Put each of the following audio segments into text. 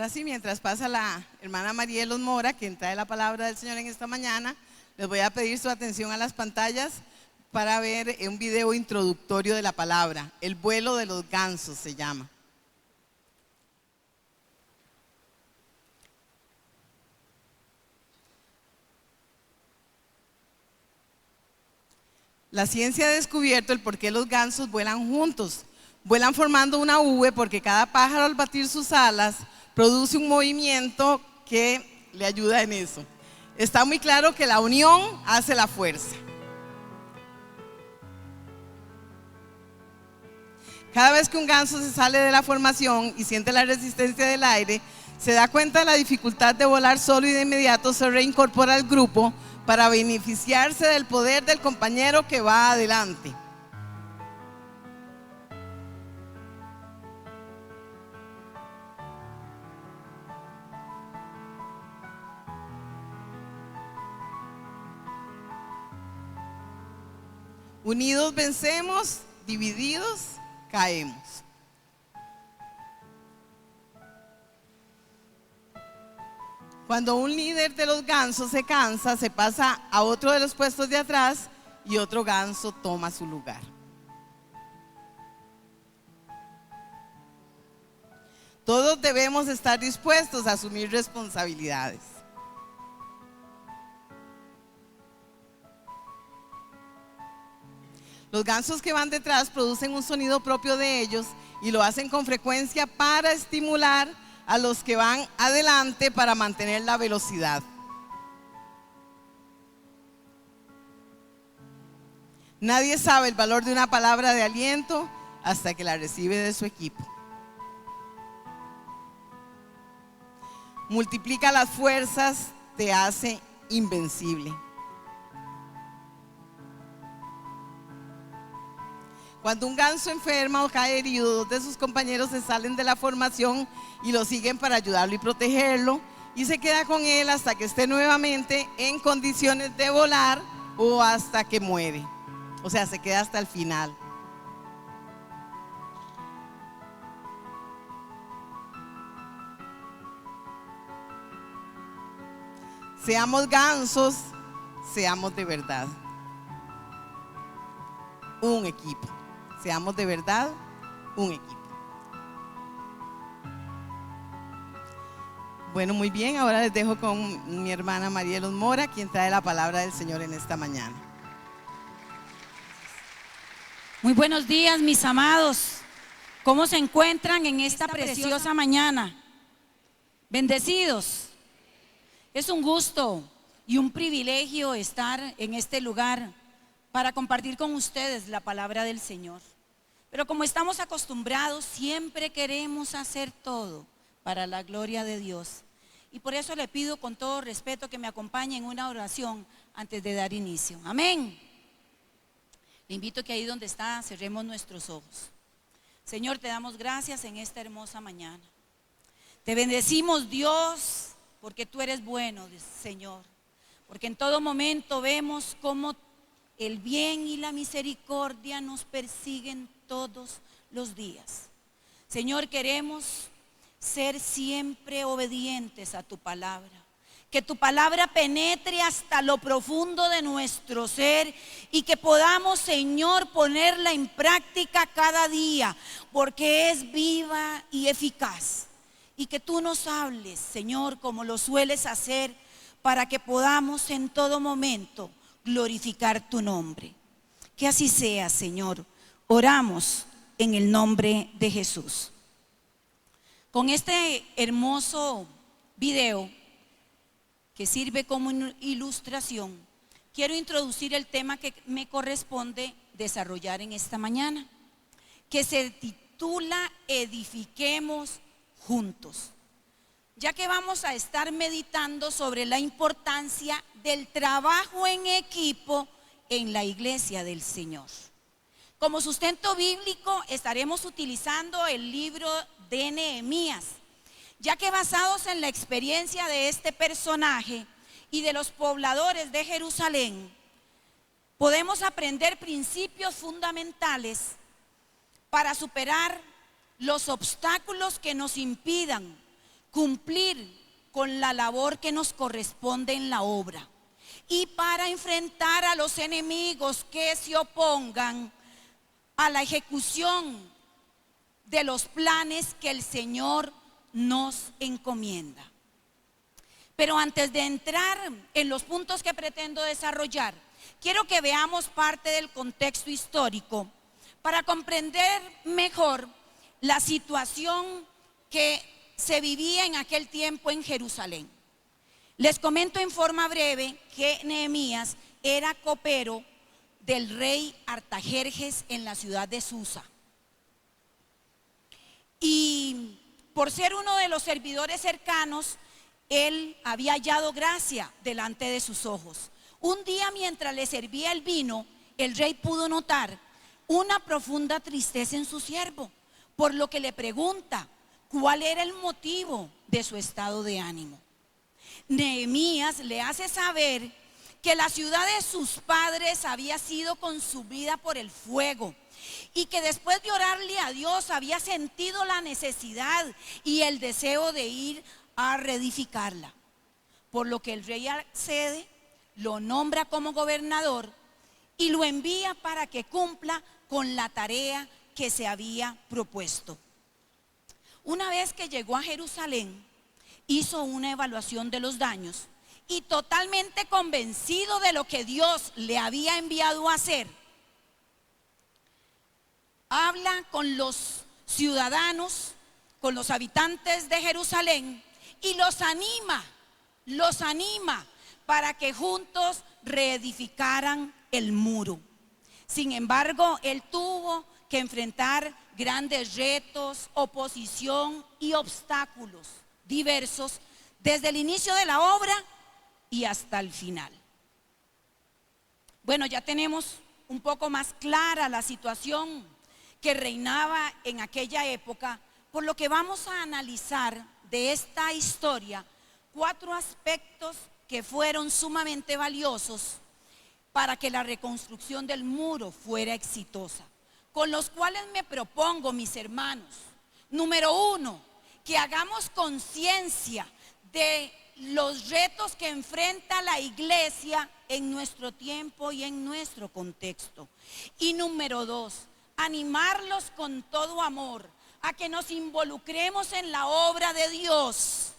Ahora sí, mientras pasa la hermana Marielos Mora, quien trae la palabra del Señor en esta mañana, les voy a pedir su atención a las pantallas para ver un video introductorio de la palabra. El vuelo de los gansos se llama. La ciencia ha descubierto el por qué los gansos vuelan juntos. Vuelan formando una V porque cada pájaro al batir sus alas produce un movimiento que le ayuda en eso. Está muy claro que la unión hace la fuerza. Cada vez que un ganso se sale de la formación y siente la resistencia del aire, se da cuenta de la dificultad de volar solo y de inmediato se reincorpora al grupo para beneficiarse del poder del compañero que va adelante. Unidos vencemos, divididos caemos. Cuando un líder de los gansos se cansa, se pasa a otro de los puestos de atrás y otro ganso toma su lugar. Todos debemos estar dispuestos a asumir responsabilidades. Los gansos que van detrás producen un sonido propio de ellos y lo hacen con frecuencia para estimular a los que van adelante para mantener la velocidad. Nadie sabe el valor de una palabra de aliento hasta que la recibe de su equipo. Multiplica las fuerzas, te hace invencible. Cuando un ganso enferma o cae herido, dos de sus compañeros se salen de la formación y lo siguen para ayudarlo y protegerlo, y se queda con él hasta que esté nuevamente en condiciones de volar o hasta que muere. O sea, se queda hasta el final. Seamos gansos, seamos de verdad. Un equipo. Seamos de verdad un equipo. Bueno, muy bien, ahora les dejo con mi hermana Marielos Mora, quien trae la palabra del Señor en esta mañana. Muy buenos días, mis amados. ¿Cómo se encuentran en esta preciosa mañana? Bendecidos. Es un gusto y un privilegio estar en este lugar para compartir con ustedes la palabra del Señor. Pero como estamos acostumbrados, siempre queremos hacer todo para la gloria de Dios. Y por eso le pido con todo respeto que me acompañe en una oración antes de dar inicio. Amén. Le invito que ahí donde está cerremos nuestros ojos. Señor, te damos gracias en esta hermosa mañana. Te bendecimos, Dios, porque tú eres bueno, Señor. Porque en todo momento vemos cómo el bien y la misericordia nos persiguen todos los días. Señor, queremos ser siempre obedientes a tu palabra. Que tu palabra penetre hasta lo profundo de nuestro ser y que podamos, Señor, ponerla en práctica cada día, porque es viva y eficaz. Y que tú nos hables, Señor, como lo sueles hacer, para que podamos en todo momento glorificar tu nombre. Que así sea, Señor. Oramos en el nombre de Jesús. Con este hermoso video que sirve como ilustración, quiero introducir el tema que me corresponde desarrollar en esta mañana, que se titula Edifiquemos juntos. ya que vamos a estar meditando sobre la importancia del trabajo en equipo en la iglesia del Señor. Como sustento bíblico estaremos utilizando el libro de Nehemías, ya que basados en la experiencia de este personaje y de los pobladores de Jerusalén, podemos aprender principios fundamentales para superar los obstáculos que nos impidan cumplir con la labor que nos corresponde en la obra y para enfrentar a los enemigos que se opongan a la ejecución de los planes que el Señor nos encomienda. Pero antes de entrar en los puntos que pretendo desarrollar, quiero que veamos parte del contexto histórico para comprender mejor la situación que se vivía en aquel tiempo en Jerusalén. Les comento en forma breve que Nehemías era copero del rey Artajerjes en la ciudad de Susa. Y por ser uno de los servidores cercanos, él había hallado gracia delante de sus ojos. Un día, mientras le servía el vino, el rey pudo notar una profunda tristeza en su siervo, por lo que le pregunta cuál era el motivo de su estado de ánimo. Nehemías le hace saber que la ciudad de sus padres había sido consumida por el fuego y que después de orarle a Dios había sentido la necesidad y el deseo de ir a reedificarla. Por lo que el rey accede, lo nombra como gobernador y lo envía para que cumpla con la tarea que se había propuesto. Una vez que llegó a Jerusalén, hizo una evaluación de los daños y totalmente convencido de lo que Dios le había enviado a hacer, habla con los ciudadanos, con los habitantes de Jerusalén y los anima para que juntos reedificaran el muro. Sin embargo, él tuvo que enfrentar grandes retos, oposición y obstáculos diversos desde el inicio de la obra y hasta el final. Bueno, ya tenemos un poco más clara la situación que reinaba en aquella época, por lo que vamos a analizar de esta historia 4 aspectos que fueron sumamente valiosos para que la reconstrucción del muro fuera exitosa, con los cuales me propongo, mis hermanos. Número 1, que hagamos conciencia de los retos que enfrenta la iglesia en nuestro tiempo y en nuestro contexto. Y número 2, animarlos con todo amor a que nos involucremos en la obra de Dios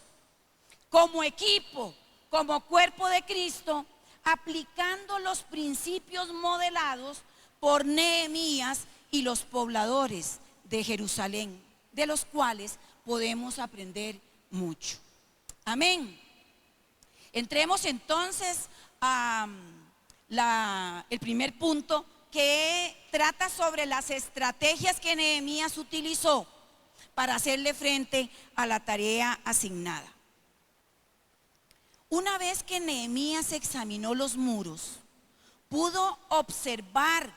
como equipo, como cuerpo de Cristo, aplicando los principios modelados por Nehemías y los pobladores de Jerusalén, de los cuales podemos aprender mucho. Amén. Entremos entonces a el primer punto, que trata sobre las estrategias que Nehemías utilizó para hacerle frente a la tarea asignada. Una vez que Nehemías examinó los muros, pudo observar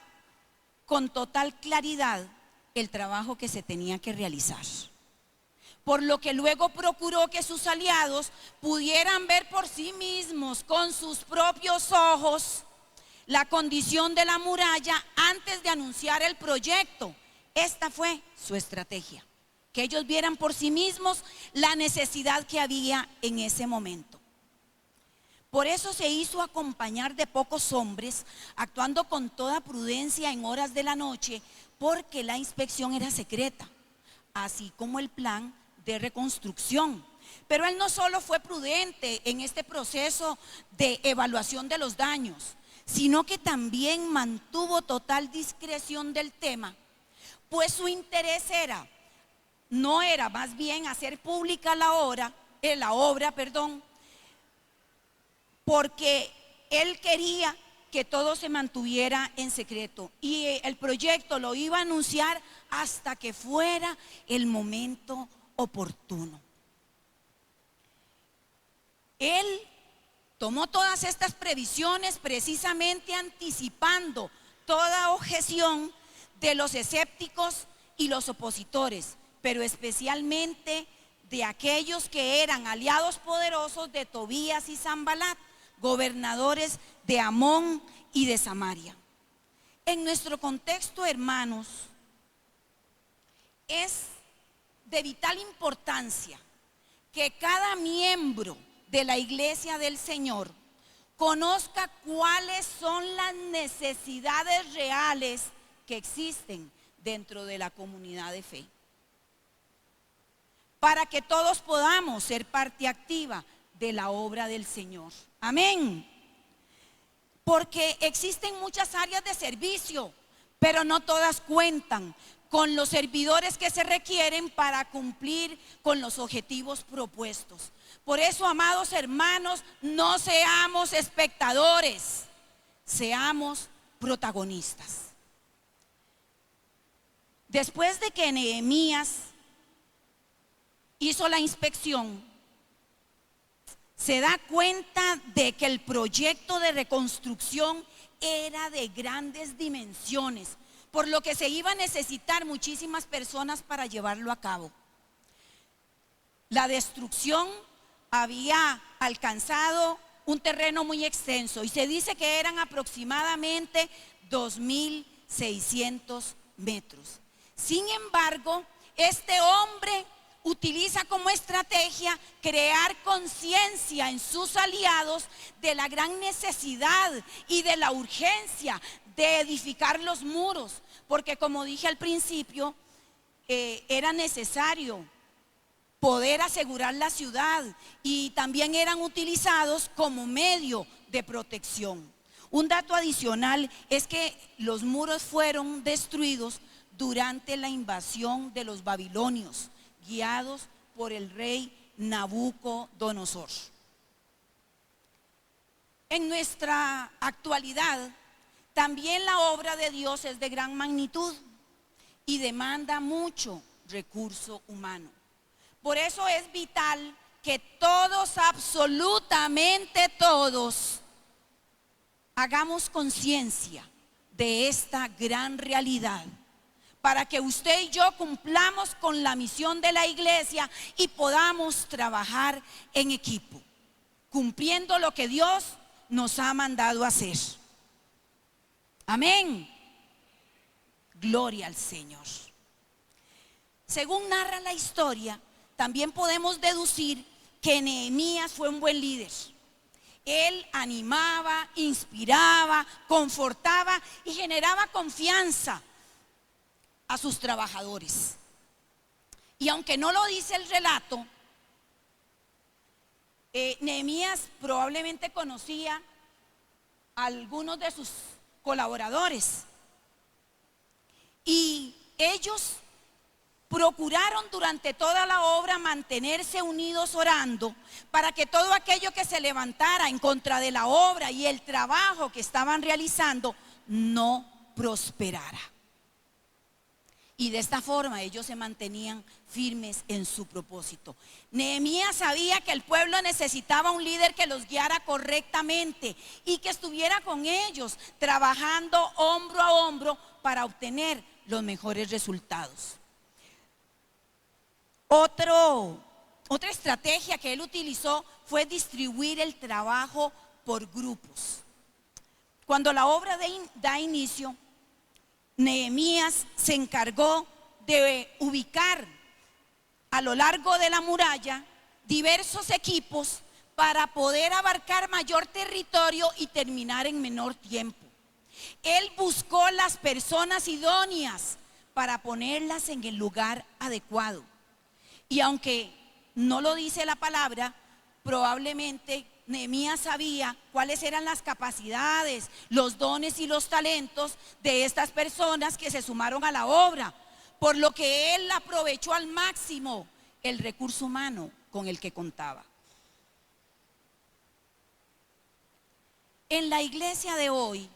con total claridad el trabajo que se tenía que realizar, por lo que luego procuró que sus aliados pudieran ver por sí mismos con sus propios ojos la condición de la muralla antes de anunciar el proyecto. Esta fue su estrategia, que ellos vieran por sí mismos la necesidad que había en ese momento. Por eso se hizo acompañar de pocos hombres, actuando con toda prudencia en horas de la noche, porque la inspección era secreta, así como el plan de reconstrucción. Pero él no solo fue prudente en este proceso de evaluación de los daños, sino que también mantuvo total discreción del tema, pues su interés no era más bien hacer pública la obra, porque él quería que todo se mantuviera en secreto y el proyecto lo iba a anunciar hasta que fuera el momento oportuno. Él tomó todas estas previsiones precisamente anticipando toda objeción de los escépticos y los opositores, pero especialmente de aquellos que eran aliados poderosos de Tobías y Sanbalat, gobernadores de Amón y de Samaria. En nuestro contexto, hermanos, es de vital importancia que cada miembro de la iglesia del Señor conozca cuáles son las necesidades reales que existen dentro de la comunidad de fe, para que todos podamos ser parte activa de la obra del Señor. Amén. Porque existen muchas áreas de servicio, pero no todas cuentan con los servidores que se requieren para cumplir con los objetivos propuestos. Por eso, amados hermanos, no seamos espectadores, seamos protagonistas. Después de que Nehemías hizo la inspección, se da cuenta de que el proyecto de reconstrucción era de grandes dimensiones, por lo que se iba a necesitar muchísimas personas para llevarlo a cabo. La destrucción había alcanzado un terreno muy extenso y se dice que eran aproximadamente 2.600 metros. Sin embargo, este hombre utiliza como estrategia crear conciencia en sus aliados de la gran necesidad y de la urgencia de edificar los muros, porque como dije al principio, era necesario poder asegurar la ciudad y también eran utilizados como medio de protección. Un dato adicional es que los muros fueron destruidos durante la invasión de los babilonios, guiados por el rey Nabucodonosor. En nuestra actualidad, también la obra de Dios es de gran magnitud y demanda mucho recurso humano. Por eso es vital que todos, absolutamente todos, hagamos conciencia de esta gran realidad, para que usted y yo cumplamos con la misión de la iglesia y podamos trabajar en equipo, cumpliendo lo que Dios nos ha mandado hacer. Amén. Gloria al Señor. Según narra la historia, también podemos deducir que Nehemías fue un buen líder. Él animaba, inspiraba, confortaba y generaba confianza a sus trabajadores. Y aunque no lo dice el relato, Nehemías probablemente conocía a algunos de sus colaboradores y ellos procuraron durante toda la obra mantenerse unidos orando para que todo aquello que se levantara en contra de la obra y el trabajo que estaban realizando no prosperara. Y de esta forma ellos se mantenían firmes en su propósito. Nehemías sabía que el pueblo necesitaba un líder que los guiara correctamente y que estuviera con ellos, trabajando hombro a hombro para obtener los mejores resultados. Otra estrategia que él utilizó fue distribuir el trabajo por grupos. Cuando la obra da inicio, Nehemías se encargó de ubicar a lo largo de la muralla diversos equipos para poder abarcar mayor territorio y terminar en menor tiempo. Él buscó las personas idóneas para ponerlas en el lugar adecuado. Y aunque no lo dice la palabra, probablemente Nehemías sabía cuáles eran las capacidades, los dones y los talentos de estas personas que se sumaron a la obra, por lo que él aprovechó al máximo el recurso humano con el que contaba. En la iglesia de hoy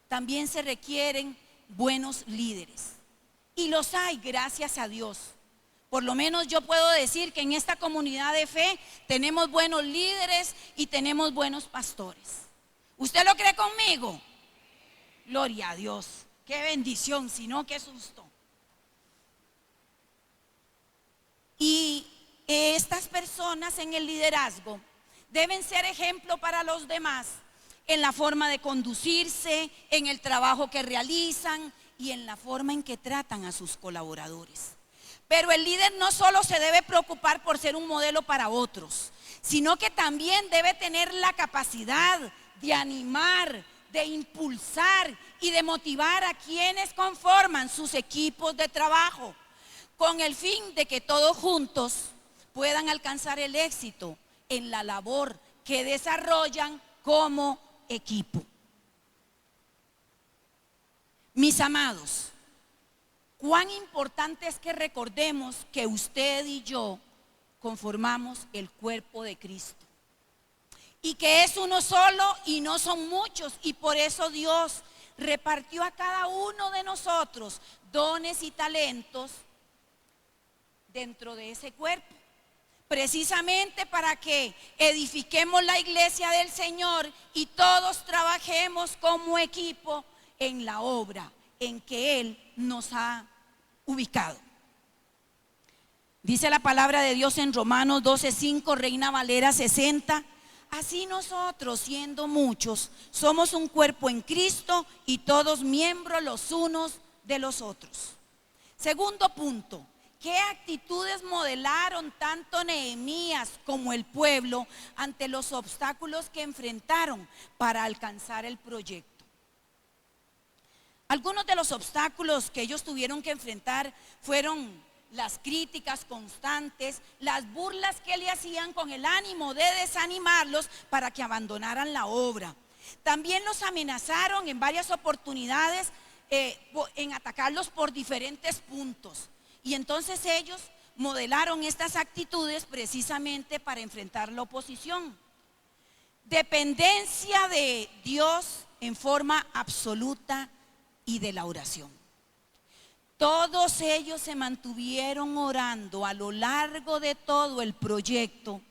también se requieren buenos líderes, y los hay, gracias a Dios, Por lo menos yo puedo decir que en esta comunidad de fe tenemos buenos líderes y tenemos buenos pastores. ¿Usted lo cree conmigo? Gloria a Dios. Qué bendición, si no, qué susto. Y estas personas en el liderazgo deben ser ejemplo para los demás en la forma de conducirse, en el trabajo que realizan y en la forma en que tratan a sus colaboradores. Pero el líder no solo se debe preocupar por ser un modelo para otros, sino que también debe tener la capacidad de animar, de impulsar y de motivar a quienes conforman sus equipos de trabajo, con el fin de que todos juntos puedan alcanzar el éxito en la labor que desarrollan como equipo. Mis amados, cuán importante es que recordemos que usted y yo conformamos el cuerpo de Cristo y que es uno solo y no son muchos, y por eso Dios repartió a cada uno de nosotros dones y talentos dentro de ese cuerpo, precisamente para que edifiquemos la iglesia del Señor y todos trabajemos como equipo en la obra en que Él nos ha ubicado. Dice la palabra de Dios en Romanos 12:5, Reina Valera 60: así nosotros, siendo muchos, somos un cuerpo en Cristo y todos miembros los unos de los otros. Segundo punto, ¿qué actitudes modelaron tanto Nehemías como el pueblo ante los obstáculos que enfrentaron para alcanzar el proyecto? Algunos de los obstáculos que ellos tuvieron que enfrentar fueron las críticas constantes, las burlas que le hacían con el ánimo de desanimarlos para que abandonaran la obra. También los amenazaron en varias oportunidades en atacarlos por diferentes puntos. Y entonces ellos modelaron estas actitudes precisamente para enfrentar la oposición. Dependencia de Dios en forma absoluta y de la oración. Todos ellos se mantuvieron orando a lo largo de todo el proyecto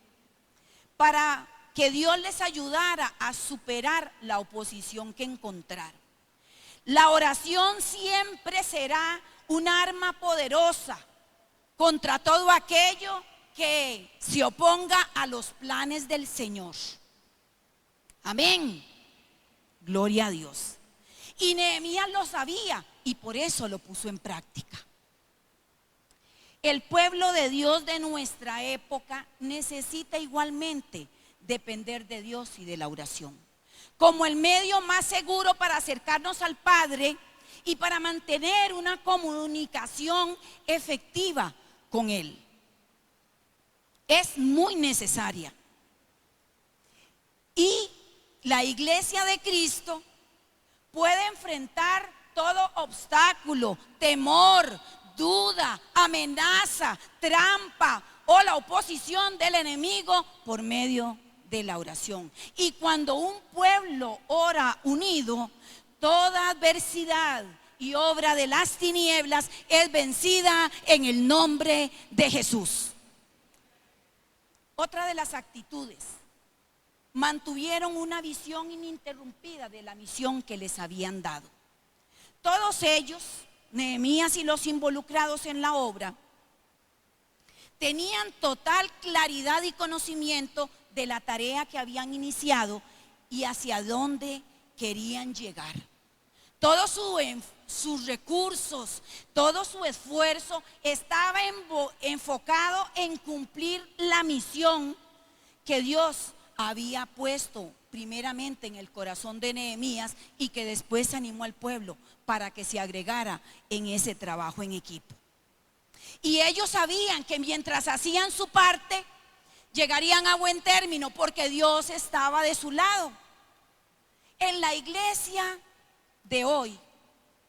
para que Dios les ayudara a superar la oposición que encontraron. La oración siempre será un arma poderosa contra todo aquello que se oponga a los planes del Señor. Amén. Gloria a Dios. Y Nehemías lo sabía y por eso lo puso en práctica. El pueblo de Dios de nuestra época necesita igualmente depender de Dios y de la oración como el medio más seguro para acercarnos al Padre y para mantener una comunicación efectiva con Él. Es muy necesaria. Y la iglesia de Cristo puede enfrentar todo obstáculo, temor, duda, amenaza, trampa o la oposición del enemigo por medio de la oración. Y cuando un pueblo ora unido, toda adversidad y obra de las tinieblas es vencida en el nombre de Jesús. Otra de las actitudes: mantuvieron una visión ininterrumpida de la misión que les habían dado. Todos ellos, Nehemías y los involucrados en la obra, tenían total claridad y conocimiento de la tarea que habían iniciado y hacia dónde querían llegar. Todos sus recursos, todo su esfuerzo estaba enfocado en cumplir la misión que Dios había puesto primeramente en el corazón de Nehemías y que después animó al pueblo para que se agregara en ese trabajo en equipo. Y ellos sabían que mientras hacían su parte, llegarían a buen término porque Dios estaba de su lado. En la iglesia de hoy,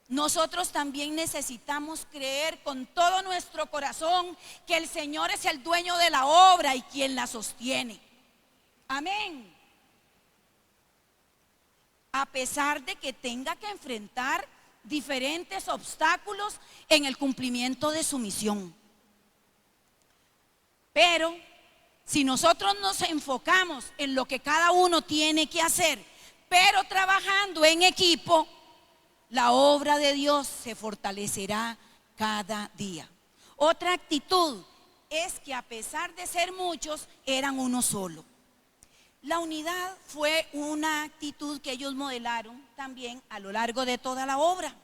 nosotros también necesitamos creer con todo nuestro corazón que el Señor es el dueño de la obra y quien la sostiene. Amén. A pesar de que tenga que enfrentar diferentes obstáculos en el cumplimiento de su misión. Pero si nosotros nos enfocamos en lo que cada uno tiene que hacer, pero trabajando en equipo, la obra de Dios se fortalecerá cada día. Otra actitud es que a pesar de ser muchos, eran uno solo. La unidad fue una actitud que ellos modelaron también a lo largo de toda la obra,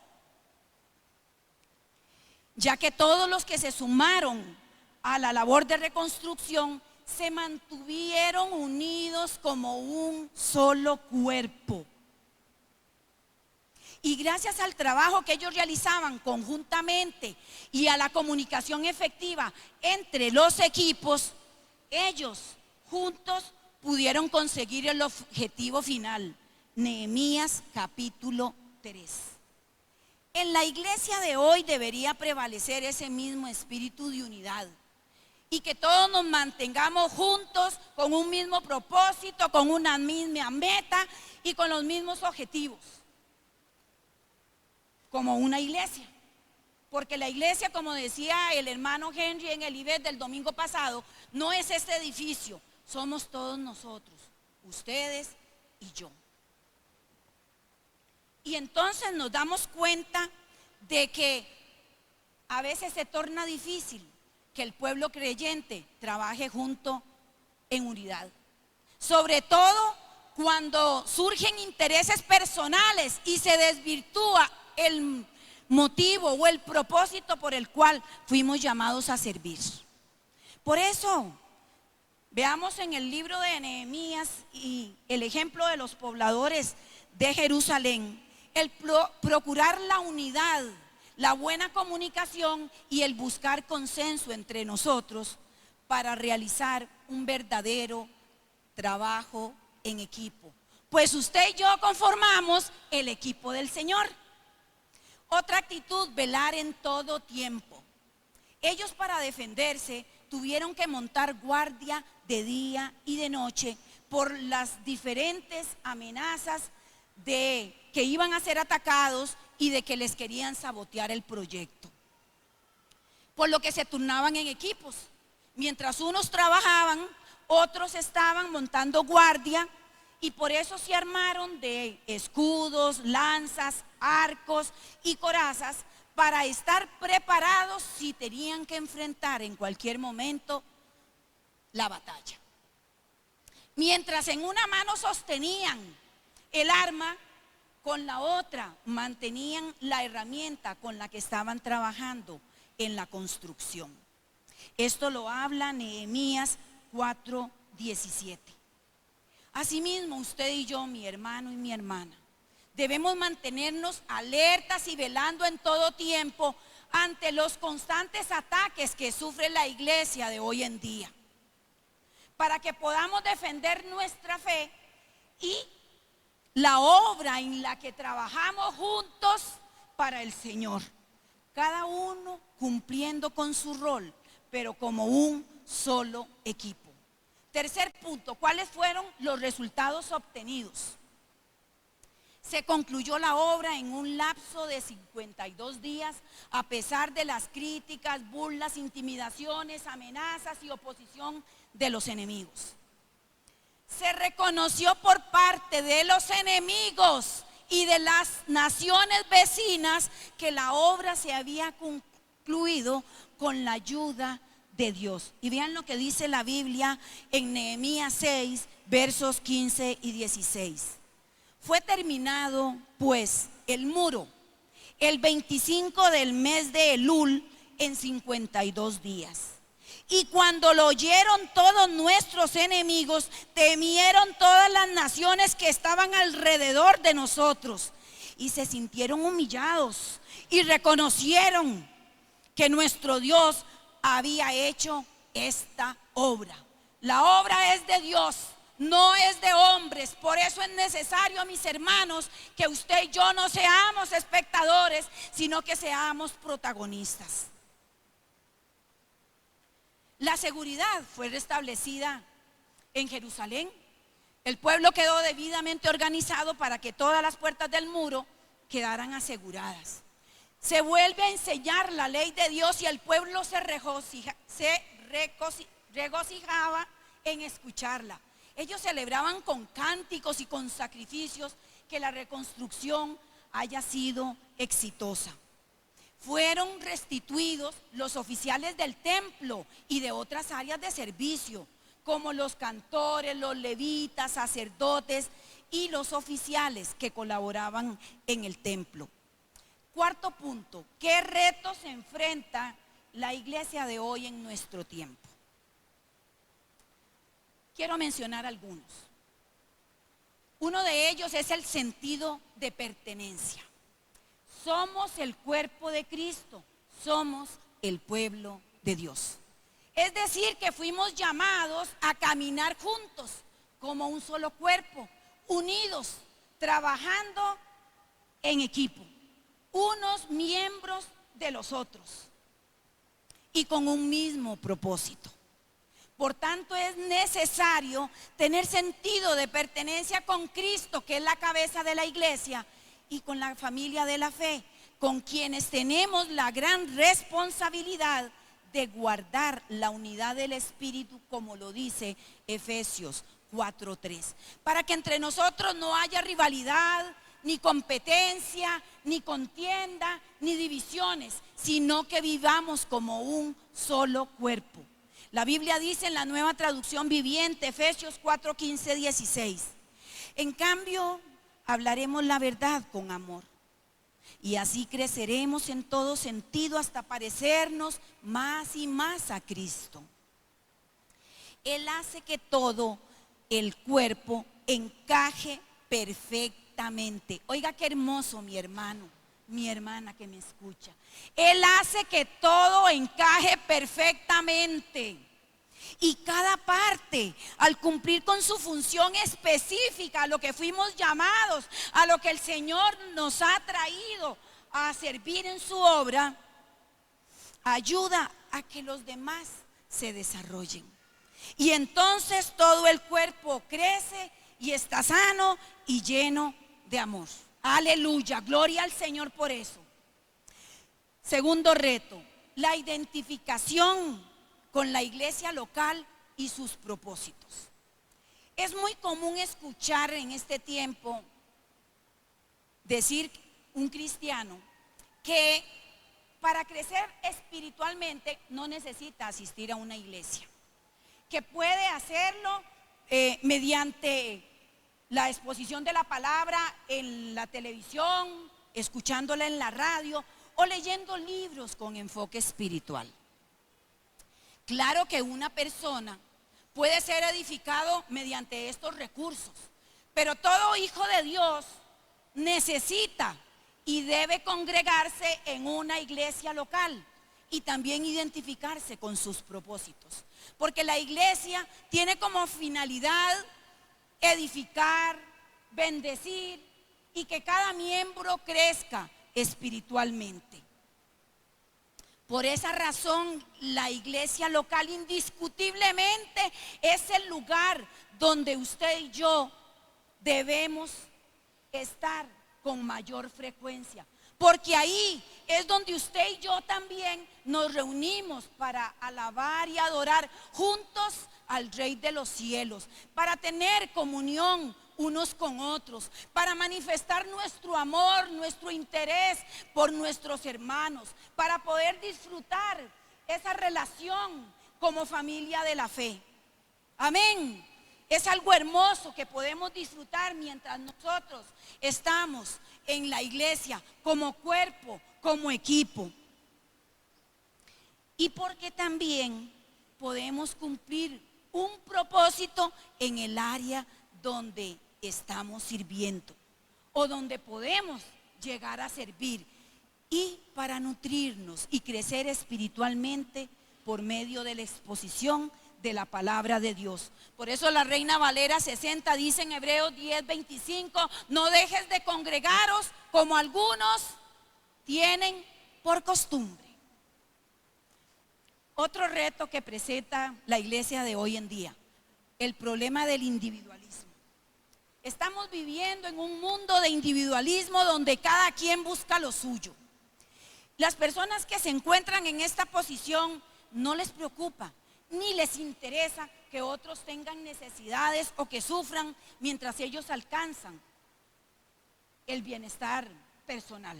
ya que todos los que se sumaron a la labor de reconstrucción se mantuvieron unidos como un solo cuerpo. Y gracias al trabajo que ellos realizaban conjuntamente y a la comunicación efectiva entre los equipos, ellos juntos pudieron conseguir el objetivo final. Nehemías capítulo 3. En la iglesia de hoy debería prevalecer ese mismo espíritu de unidad y que todos nos mantengamos juntos con un mismo propósito, con una misma meta y con los mismos objetivos, como una iglesia. Porque la iglesia, como decía el hermano Henry en el IBET del domingo pasado, no es este edificio, somos todos nosotros, ustedes y yo. Y entonces nos damos cuenta de que a veces se torna difícil que el pueblo creyente trabaje junto en unidad. Sobre todo cuando surgen intereses personales y se desvirtúa el motivo o el propósito por el cual fuimos llamados a servir. Por eso, veamos en el libro de Nehemías y el ejemplo de los pobladores de Jerusalén, el procurar la unidad, la buena comunicación y el buscar consenso entre nosotros para realizar un verdadero trabajo en equipo. Pues usted y yo conformamos el equipo del Señor. Otra actitud, velar en todo tiempo. Ellos, para defenderse, tuvieron que montar guardia de día y de noche por las diferentes amenazas de que iban a ser atacados y de que les querían sabotear el proyecto. Por lo que se turnaban en equipos. Mientras unos trabajaban, otros estaban montando guardia, y por eso se armaron de escudos, lanzas, arcos y corazas para estar preparados si tenían que enfrentar en cualquier momento la batalla. Mientras en una mano sostenían el arma, con la otra mantenían la herramienta con la que estaban trabajando en la construcción. Esto lo habla Nehemías 4:17. Asimismo, usted y yo, mi hermano y mi hermana, debemos mantenernos alertas y velando en todo tiempo ante los constantes ataques que sufre la iglesia de hoy en día, para que podamos defender nuestra fe y la obra en la que trabajamos juntos para el Señor, cada uno cumpliendo con su rol, pero como un solo equipo. Tercer punto, ¿cuáles fueron los resultados obtenidos? Se concluyó la obra en un lapso de 52 días, a pesar de las críticas, burlas, intimidaciones, amenazas y oposición de los enemigos. Se reconoció por parte de los enemigos y de las naciones vecinas que la obra se había concluido con la ayuda de Dios. Y vean lo que dice la Biblia en Nehemías 6, versos 15 y 16. Fue terminado pues el muro el 25 del mes de Elul en 52 días. Y cuando lo oyeron todos nuestros enemigos, temieron todas las naciones que estaban alrededor de nosotros y se sintieron humillados y reconocieron que nuestro Dios había hecho esta obra. La obra es de Dios, no es de hombres. Por eso es necesario, mis hermanos, que usted y yo no seamos espectadores, sino que seamos protagonistas. La seguridad fue restablecida en Jerusalén. El pueblo quedó debidamente organizado para que todas las puertas del muro quedaran aseguradas. Se vuelve a enseñar la ley de Dios y el pueblo se regocijaba en escucharla. Ellos celebraban con cánticos y con sacrificios que la reconstrucción haya sido exitosa. Fueron restituidos los oficiales del templo y de otras áreas de servicio, como los cantores, los levitas, sacerdotes y los oficiales que colaboraban en el templo. Cuarto punto, ¿qué retos se enfrenta la iglesia de hoy en nuestro tiempo? Quiero mencionar algunos. Uno de ellos es el sentido de pertenencia. Somos el cuerpo de Cristo, somos el pueblo de Dios. Es decir, que fuimos llamados a caminar juntos como un solo cuerpo, unidos, trabajando en equipo, unos miembros de los otros y con un mismo propósito. Por tanto, es necesario tener sentido de pertenencia con Cristo, que es la cabeza de la iglesia, y con la familia de la fe, con quienes tenemos la gran responsabilidad de guardar la unidad del Espíritu, como lo dice Efesios 4:3, para que entre nosotros no haya rivalidad, ni competencia, ni contienda, ni divisiones, sino que vivamos como un solo cuerpo. La Biblia dice en la Nueva Traducción Viviente, Efesios 4:15-16, en cambio, hablaremos la verdad con amor, y así creceremos en todo sentido hasta parecernos más y más a Cristo. Él hace que todo el cuerpo encaje perfectamente. Oiga qué hermoso, mi hermano, mi hermana que me escucha. Él hace que todo encaje perfectamente. Y cada parte, al cumplir con su función específica, a lo que fuimos llamados, a lo que el Señor nos ha traído a servir en su obra, ayuda a que los demás se desarrollen. Y entonces todo el cuerpo crece y está sano y lleno de amor. Aleluya, gloria al Señor por eso. Segundo reto, la identificación con la iglesia local y sus propósitos. Es muy común escuchar en este tiempo decir un cristiano que para crecer espiritualmente no necesita asistir a una iglesia, que puede hacerlo mediante la exposición de la palabra en la televisión, escuchándola en la radio o leyendo libros con enfoque espiritual. Claro que una persona puede ser edificado mediante estos recursos, pero todo hijo de Dios necesita y debe congregarse en una iglesia local y también identificarse con sus propósitos, porque la iglesia tiene como finalidad edificar, bendecir y que cada miembro crezca espiritualmente. Por esa razón, la iglesia local indiscutiblemente es el lugar donde usted y yo debemos estar con mayor frecuencia, porque ahí es donde usted y yo también nos reunimos para alabar y adorar juntos al Rey de los cielos, para tener comunión unos con otros, para manifestar nuestro amor, nuestro interés por nuestros hermanos, para poder disfrutar esa relación como familia de la fe. Amén. Es algo hermoso que podemos disfrutar mientras nosotros estamos en la iglesia como cuerpo, como equipo. Y porque también podemos cumplir un propósito en el área donde estamos sirviendo o donde podemos llegar a servir, y para nutrirnos y crecer espiritualmente por medio de la exposición de la palabra de Dios. Por eso la Reina Valera 60 dice en Hebreos 10:25, no dejes de congregaros como algunos tienen por costumbre. Otro reto que presenta la iglesia de hoy en día, el problema del individualismo. Estamos viviendo en un mundo de individualismo donde cada quien busca lo suyo. Las personas que se encuentran en esta posición no les preocupa ni les interesa que otros tengan necesidades o que sufran mientras ellos alcanzan el bienestar personal.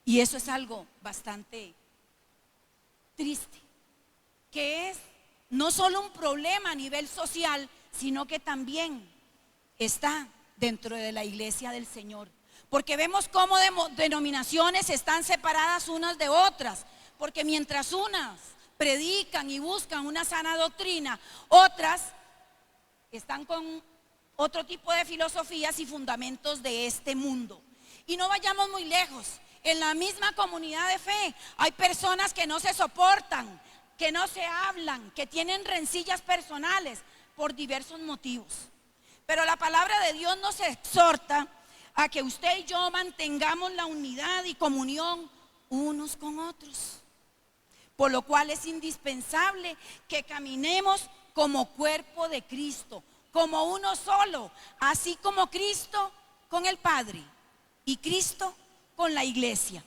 Y eso es algo bastante triste, que es no solo un problema a nivel social, sino que también está dentro de la iglesia del Señor. Porque vemos cómo denominaciones están separadas unas de otras, porque mientras unas predican y buscan una sana doctrina, otras están con otro tipo de filosofías y fundamentos de este mundo. Y no vayamos muy lejos. En la misma comunidad de fe hay personas que no se soportan, que no se hablan, que tienen rencillas personales por diversos motivos. Pero la palabra de Dios nos exhorta a que usted y yo mantengamos la unidad y comunión unos con otros, por lo cual es indispensable que caminemos como cuerpo de Cristo, como uno solo, así como Cristo con el Padre y Cristo con la iglesia.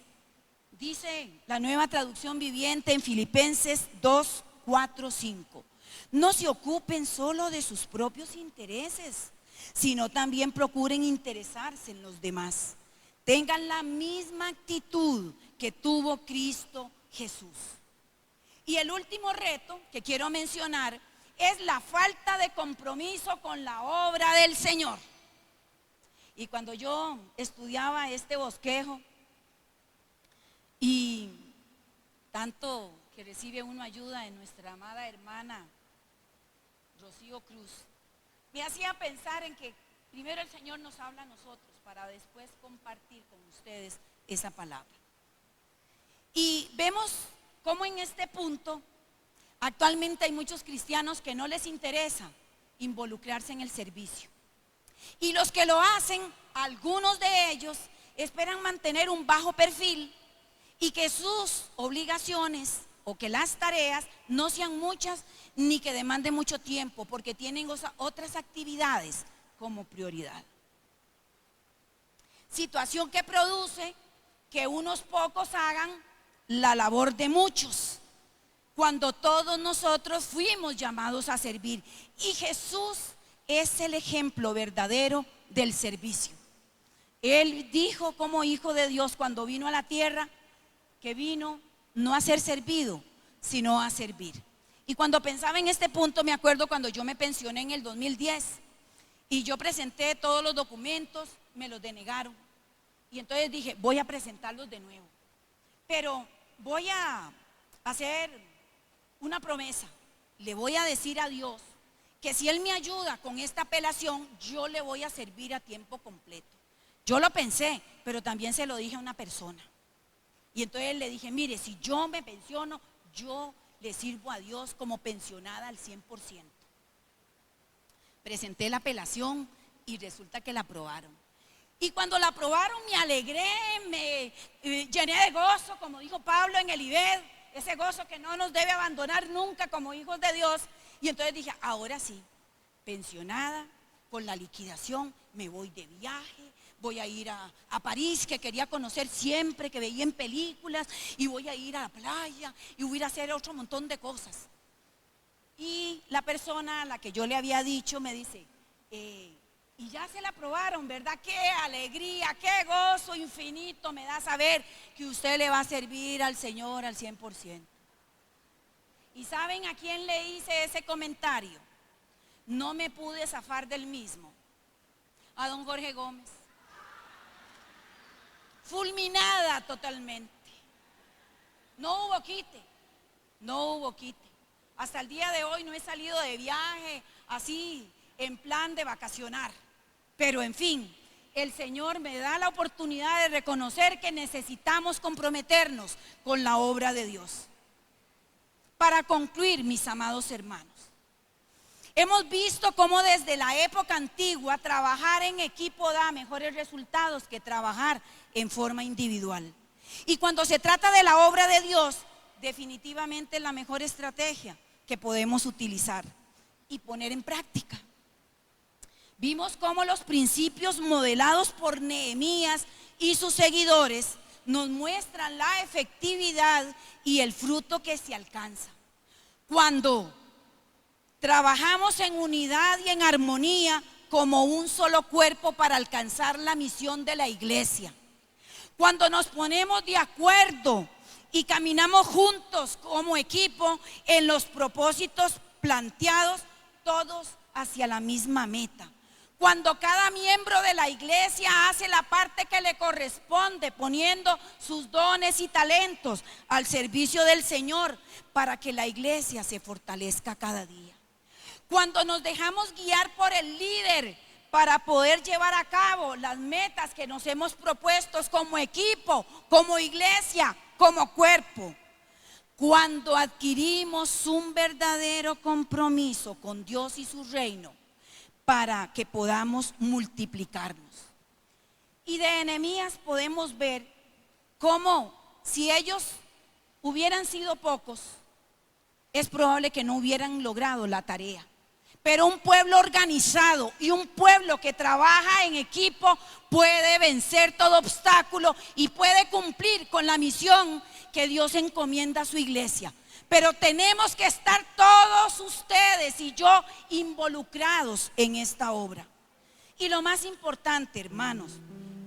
Dice la Nueva Traducción Viviente en Filipenses 2, 4, 5. No se ocupen solo de sus propios intereses, sino también procuren interesarse en los demás. Tengan la misma actitud que tuvo Cristo Jesús. Y el último reto que quiero mencionar es la falta de compromiso con la obra del Señor. Y cuando yo estudiaba este bosquejo, y tanto que recibe uno ayuda de nuestra amada hermana Rocío Cruz, me hacía pensar en que primero el Señor nos habla a nosotros para después compartir con ustedes esa palabra. Y vemos cómo en este punto actualmente hay muchos cristianos que no les interesa involucrarse en el servicio. Y los que lo hacen, algunos de ellos esperan mantener un bajo perfil y que sus obligaciones o que las tareas no sean muchas ni que demanden mucho tiempo, porque tienen otras actividades como prioridad. Situación que produce que unos pocos hagan la labor de muchos, cuando todos nosotros fuimos llamados a servir. Y Jesús es el ejemplo verdadero del servicio. Él dijo como hijo de Dios cuando vino a la tierra que vino no a ser servido, sino a servir. Y cuando pensaba en este punto, me acuerdo cuando yo me pensioné en el 2010 y yo presenté todos los documentos, me los denegaron. Y entonces dije, voy a presentarlos de nuevo. Pero voy a hacer una promesa. Le voy a decir a Dios que si Él me ayuda con esta apelación, yo le voy a servir a tiempo completo. Yo lo pensé, pero también se lo dije a una persona. Y entonces le dije, mire, si yo me pensiono, yo le sirvo a Dios como pensionada al 100%. Presenté la apelación y resulta que la aprobaron. Y cuando la aprobaron me alegré, me llené de gozo, como dijo Pablo en el IBED, ese gozo que no nos debe abandonar nunca como hijos de Dios. Y entonces dije, ahora sí, pensionada, con la liquidación, me voy de viaje. Voy a ir a París, que quería conocer siempre, que veía en películas, y voy a ir a la playa, y voy a ir a hacer otro montón de cosas. Y la persona a la que yo le había dicho me dice, y ya se la aprobaron, ¿verdad? Qué alegría, qué gozo infinito me da saber que usted le va a servir al Señor al 100%. ¿Y saben a quién le hice ese comentario? No me pude zafar del mismo. A don Jorge Gómez. Fulminada totalmente. No hubo quite, no hubo quite. Hasta el día de hoy no he salido de viaje así en plan de vacacionar. Pero en fin, el Señor me da la oportunidad de reconocer que necesitamos comprometernos con la obra de Dios. Para concluir, mis amados hermanos, hemos visto cómo desde la época antigua trabajar en equipo da mejores resultados que trabajar en forma individual. Y cuando se trata de la obra de Dios, definitivamente es la mejor estrategia que podemos utilizar y poner en práctica. Vimos cómo los principios modelados por Nehemías y sus seguidores nos muestran la efectividad y el fruto que se alcanza. Cuando trabajamos en unidad y en armonía como un solo cuerpo para alcanzar la misión de la iglesia. Cuando nos ponemos de acuerdo y caminamos juntos como equipo en los propósitos planteados, todos hacia la misma meta. Cuando cada miembro de la iglesia hace la parte que le corresponde, poniendo sus dones y talentos al servicio del Señor para que la iglesia se fortalezca cada día. Cuando nos dejamos guiar por el líder para poder llevar a cabo las metas que nos hemos propuesto como equipo, como iglesia, como cuerpo. Cuando adquirimos un verdadero compromiso con Dios y su reino para que podamos multiplicarnos. Y de Nehemías podemos ver cómo si ellos hubieran sido pocos, es probable que no hubieran logrado la tarea. Pero un pueblo organizado y un pueblo que trabaja en equipo puede vencer todo obstáculo y puede cumplir con la misión que Dios encomienda a su iglesia. Pero tenemos que estar todos ustedes y yo involucrados en esta obra. Y lo más importante, hermanos,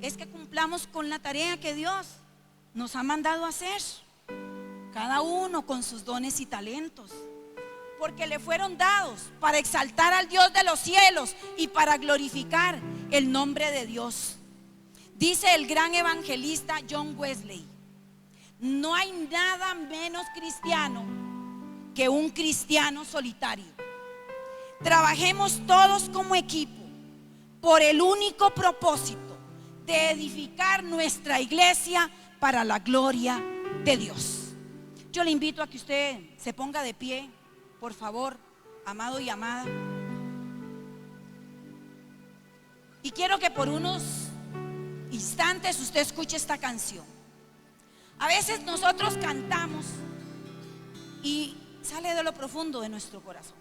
es que cumplamos con la tarea que Dios nos ha mandado a hacer. Cada uno con sus dones y talentos, porque le fueron dados para exaltar al Dios de los cielos y para glorificar el nombre de Dios. Dice el gran evangelista John Wesley: no hay nada menos cristiano que un cristiano solitario. Trabajemos todos como equipo por el único propósito de edificar nuestra iglesia para la gloria de Dios. Yo le invito a que usted se ponga de pie, por favor, amado y amada. Y quiero que por unos instantes usted escuche esta canción. A veces nosotros cantamos y sale de lo profundo de nuestro corazón,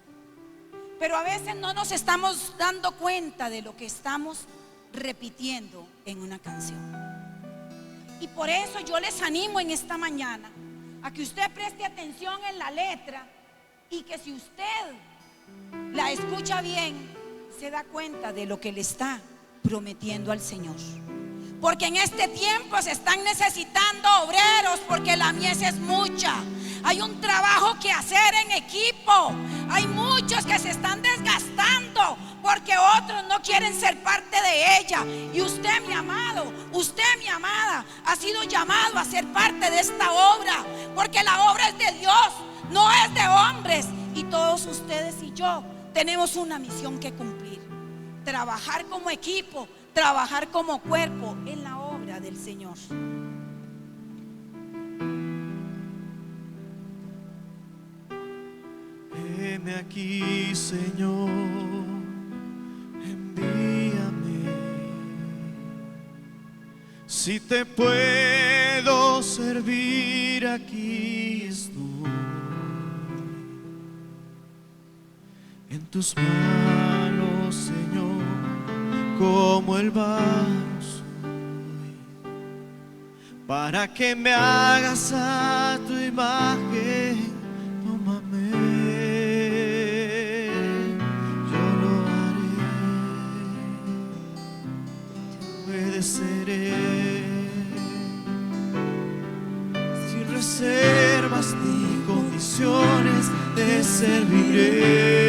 pero a veces no nos estamos dando cuenta de lo que estamos repitiendo en una canción. Y por eso yo les animo en esta mañana a que usted preste atención en la letra y que si usted la escucha bien, se da cuenta de lo que le está prometiendo al Señor. Porque en este tiempo se están necesitando obreros, porque la mies es mucha. Hay un trabajo que hacer en equipo. Hay muchos que se están desgastando porque otros no quieren ser parte de ella. Y usted, mi amado, usted, mi amada, ha sido llamado a ser parte de esta obra, porque la obra es de Dios, no es de hombres. Y todos ustedes y yo tenemos una misión que cumplir: trabajar como equipo, trabajar como cuerpo en la obra del Señor. Heme aquí, Señor, envíame. Si te puedo servir, aquí estoy. En tus manos, Señor, como el barro soy, para que me hagas a tu imagen. Tómame, yo lo haré, obedeceré, sin reservas ni condiciones, te serviré.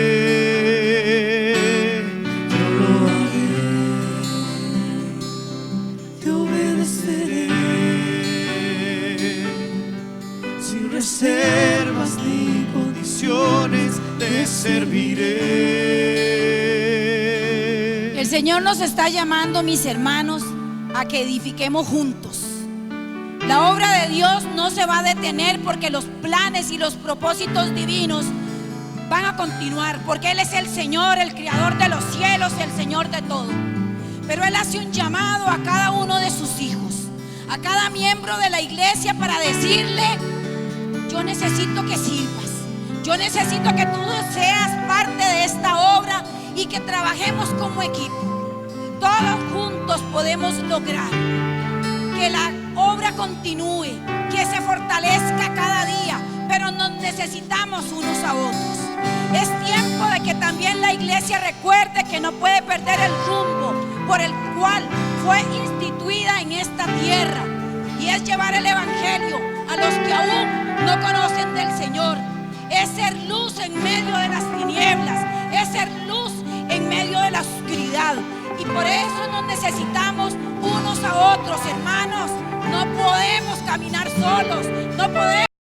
Reservas ni condiciones, te serviré. El Señor nos está llamando, mis hermanos, a que edifiquemos juntos. La obra de Dios no se va a detener, porque los planes y los propósitos divinos van a continuar, porque Él es el Señor, el creador de los cielos, el Señor de todo. Pero Él hace un llamado a cada uno de sus hijos, a cada miembro de la iglesia, para decirle: yo necesito que sirvas, yo necesito que tú seas parte de esta obra y que trabajemos como equipo. Todos juntos podemos lograr que la obra continúe, que se fortalezca cada día, pero nos necesitamos unos a otros. Es tiempo de que también la iglesia recuerde que no puede perder el rumbo por el cual fue instituida en esta tierra, y es llevar el evangelio a los que aún no conocen del Señor. Es ser luz en medio de las tinieblas, es ser luz en medio de la oscuridad, y por eso nos necesitamos unos a otros, hermanos. No podemos caminar solos, no podemos